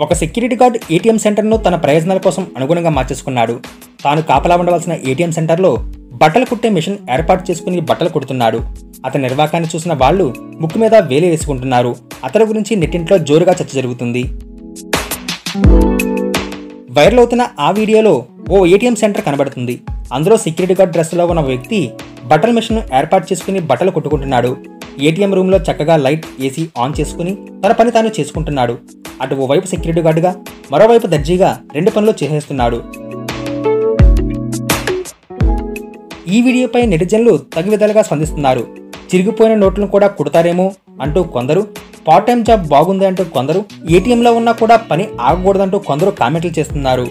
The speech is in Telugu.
ఒక సెక్యూరిటీ గార్డ్ ఏటీఎం సెంటర్ను తన ప్రయోజనాల కోసం అనుగుణంగా మార్చేసుకున్నాడు. తాను కాపలా ఉండవలసిన ఏటీఎం సెంటర్లో బట్టలు కుట్టే మిషన్ ఏర్పాటు చేసుకుని బట్టలు కుడుతున్నాడు. అతని నిర్వాకాన్ని చూసిన వాళ్ళు ముక్కు మీద వేలు వేసుకుంటున్నారు. అతని గురించి నెట్టింట్లో జోరుగా చర్చ జరుగుతుంది. వైరల్ అవుతున్న ఆ వీడియోలో ఓ ఏటీఎం సెంటర్ కనబడుతుంది. అందులో సెక్యూరిటీ గార్డ్ డ్రెస్లో ఉన్న వ్యక్తి బట్టల మిషన్ ఏర్పాటు చేసుకుని బట్టలు కుట్టుకుంటున్నాడు. ఏటీఎం రూమ్ లో చక్కగా లైట్, ఏసీ ఆన్ చేసుకుని తన పని తాను చేసుకుంటున్నాడు. అటు ఓవైపు సెక్యూరిటీ గార్డుగా, మరోవైపు దర్జీగా రెండు పనులు చేసేస్తున్నాడు. ఈ వీడియోపై నెటిజన్లు తగు విధాలుగా స్పందిస్తున్నారు. చిరిగిపోయిన నోట్లను కూడా కుడతారేమో అంటూ కొందరు, పార్ట్ టైం జాబ్ బాగుంది అంటూ కొందరు, ఏటీఎంలో ఉన్నా కూడా పని ఆగకూడదంటూ కొందరు కామెంట్లు చేస్తున్నారు.